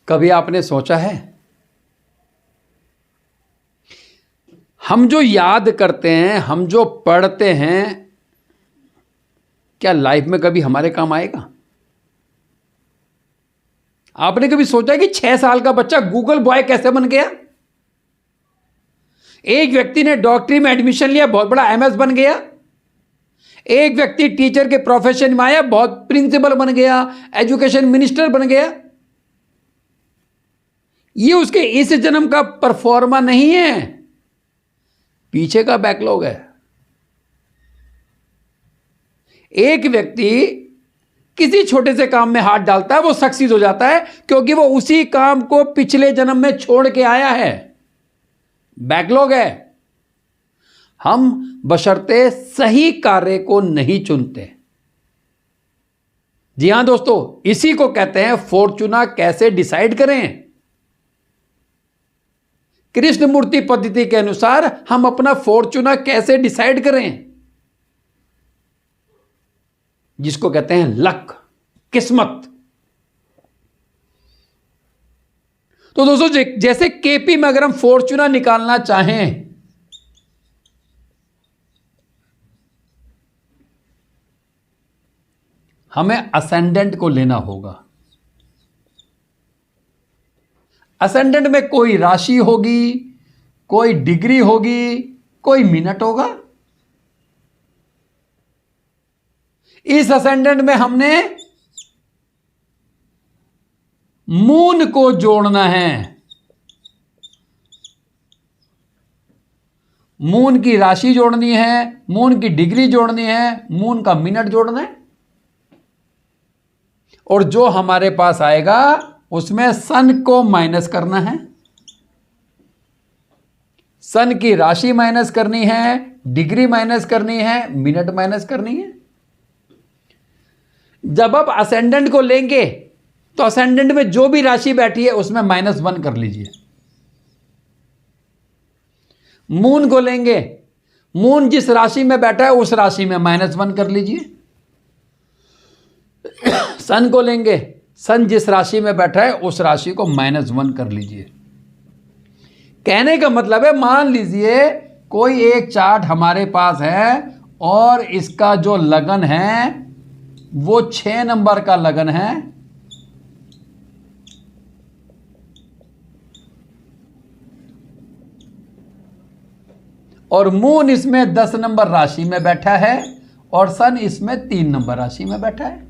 कभी आपने सोचा है, हम जो याद करते हैं, हम जो पढ़ते हैं, क्या लाइफ में कभी हमारे काम आएगा? आपने कभी सोचा कि 6 साल का बच्चा गूगल बॉय कैसे बन गया? एक व्यक्ति ने डॉक्टरी में एडमिशन लिया, बहुत बड़ा एमएस बन गया। एक व्यक्ति टीचर के प्रोफेशन में आया, बहुत प्रिंसिपल बन गया, एजुकेशन मिनिस्टर बन गया। ये उसके इस जन्म का परफॉर्मा नहीं है, पीछे का बैकलॉग है। एक व्यक्ति किसी छोटे से काम में हाथ डालता है, वो सक्सीड हो जाता है क्योंकि वो उसी काम को पिछले जन्म में छोड़ के आया है, बैकलॉग है। हम बशर्ते सही कार्य को नहीं चुनते। जी हां दोस्तों, इसी को कहते हैं फॉर्चूना कैसे डिसाइड करें। कृष्णमूर्ति पद्धति के अनुसार हम अपना फॉर्चूना कैसे डिसाइड करें, जिसको कहते हैं लक, किस्मत। तो दोस्तों, जैसे केपी में अगर हम फॉर्चूना निकालना चाहें, हमें असेंडेंट को लेना होगा। असेंडेंट में कोई राशि होगी, कोई डिग्री होगी, कोई मिनट होगा। इस असेंडेंट में हमने मून को जोड़ना है। मून की राशि जोड़नी है, मून की डिग्री जोड़नी है, मून का मिनट जोड़ना है। और जो हमारे पास आएगा उसमें सन को माइनस करना है। सन की राशि माइनस करनी है, डिग्री माइनस करनी है, मिनट माइनस करनी है। जब आप असेंडेंट को लेंगे तो असेंडेंट में जो भी राशि बैठी है उसमें -1 कर लीजिए। मून को लेंगे, मून जिस राशि में बैठा है उस राशि में -1 कर लीजिए। सन को लेंगे, सन जिस राशि में बैठा है उस राशि को -1 कर लीजिए। कहने का मतलब है, मान लीजिए कोई एक चार्ट हमारे पास है और इसका जो लगन है वो 6 नंबर का लगन है, और मून इसमें 10 नंबर राशि में बैठा है और सन इसमें 3 नंबर राशि में बैठा है।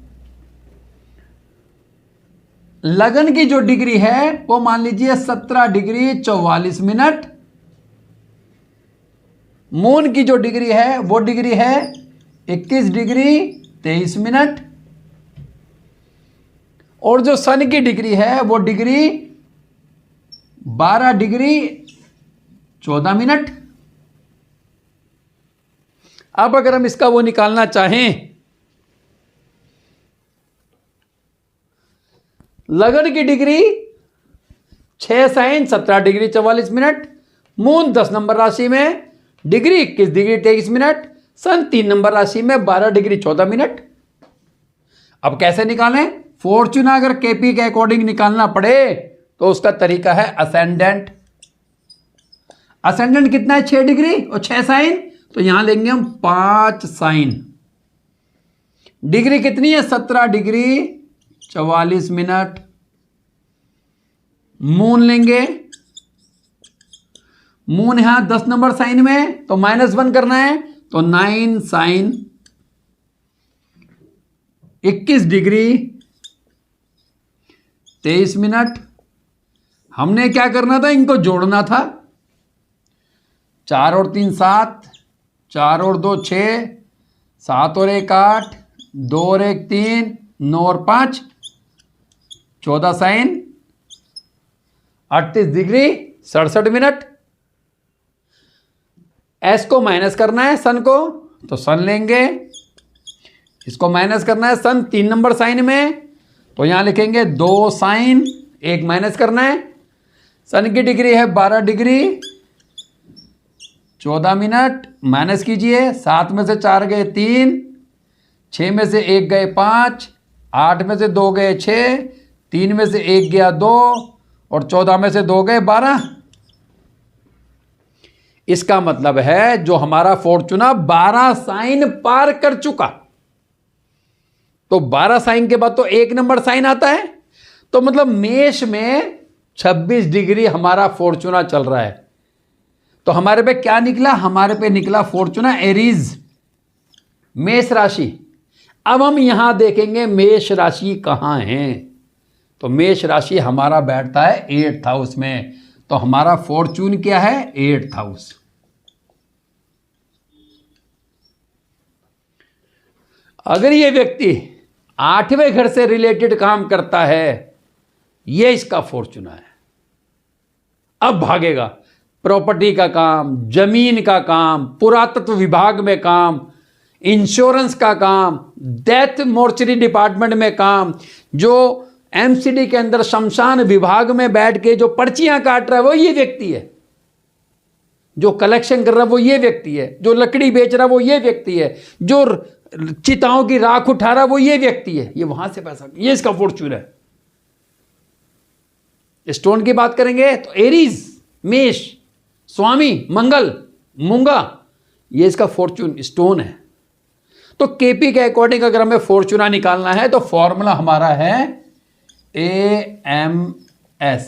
लगन की जो डिग्री है वो मान लीजिए 17 डिग्री 44 मिनट। मून की जो डिग्री है वो डिग्री है 21 डिग्री 23 मिनट। और जो सन की डिग्री है वो डिग्री 12 डिग्री 14 मिनट। अब अगर हम इसका वो निकालना चाहें, लगन की degree 6 sign 17 degree 44 minute, moon 10 number राशि में, degree 21 degree 23 minute, sun 3 number राशि में 12 डिग्री 14 मिनट। अब कैसे निकालें फॉर्चूना? अगर केपी के अकॉर्डिंग निकालना पड़े तो उसका तरीका है असेंडेंट। असेंडेंट कितना है? 6 डिग्री और 6 साइन, तो यहां लेंगे हम 5 साइन। डिग्री कितनी है? 17 डिग्री 44 मिनट। मून लेंगे, मून यहां 10 नंबर साइन में तो -1 करना है, तो 9 साइन 21 डिग्री 23 मिनट। हमने क्या करना था? इनको जोड़ना था। 4 और 3 7, 4 और 2 6, 7 और 1 8, 2 और 1 3, 9 और 5 14 साइन 38 डिग्री 67 मिनट। एस को माइनस करना है सन को, तो सन लेंगे। इसको माइनस करना है सन 3 नंबर साइन में, तो यहां लिखेंगे 2 साइन, 1 माइनस करना है। सन की डिग्री है 12 डिग्री 14 मिनट। माइनस कीजिए, 7 में से 4 गए 3, 6 में से 1 गए 5, 8 में से 2 गए 6, 3 में से 1 गया 2 और 14 में से 2 गए 12। इसका मतलब है जो हमारा फॉर्चूना 12 साइन पार कर चुका, तो 12 साइन के बाद तो 1 नंबर साइन आता है, तो मतलब मेष में 26 डिग्री हमारा फॉर्चूना चल रहा है। तो हमारे पे क्या निकला? हमारे पे निकला फॉर्चूना एरीज, मेष राशि। अब हम यहां देखेंगे मेष राशि कहां है। तो मेष राशि हमारा बैठता है 8th हाउस में, तो हमारा फॉर्चून क्या है? 8th house. अगर ये व्यक्ति 8वें घर से रिलेटेड काम करता है, ये इसका फॉर्चूना है। अब भागेगा प्रॉपर्टी का काम, जमीन का काम, पुरातत्व विभाग में काम, इंश्योरेंस का काम, डेथ मोर्चरी डिपार्टमेंट में काम, जो एमसीडी के अंदर शमशान विभाग में बैठ के जो पर्चियां काट रहा है वो ये व्यक्ति है, जो कलेक्शन कर रहा है वो ये व्यक्ति है, जो लकड़ी बेच रहा है वो ये व्यक्ति है, जो चिताओं की राख उठा रहा है वो ये व्यक्ति है। ये वहां से पैसा, ये इसका फॉर्चून है। स्टोन की बात करेंगे तो एरीज, मेष, स्वामी मंगल, मूंगा, ये इसका फॉर्चून स्टोन है। तो केपी के अकॉर्डिंग अगर हमें फॉर्चूना निकालना है तो फॉर्मूला हमारा है AMS।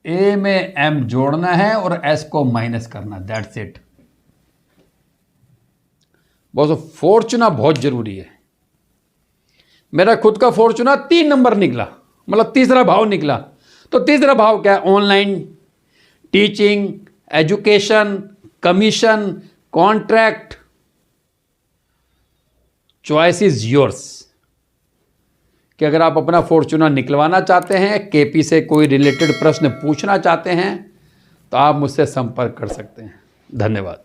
ए में M जोड़ना है और S को माइनस करना, दैट्स इट। बहुत फॉर्चूना बहुत जरूरी है। मेरा खुद का फॉर्चूना 3 नंबर निकला, मतलब तीसरा भाव निकला। तो तीसरा भाव क्या है? Online teaching, education, commission, contract. Choice is yours. कि अगर आप अपना फॉर्चूना निकलवाना चाहते हैं, केपी से कोई रिलेटेड प्रश्न पूछना चाहते हैं, तो आप मुझसे संपर्क कर सकते हैं। धन्यवाद।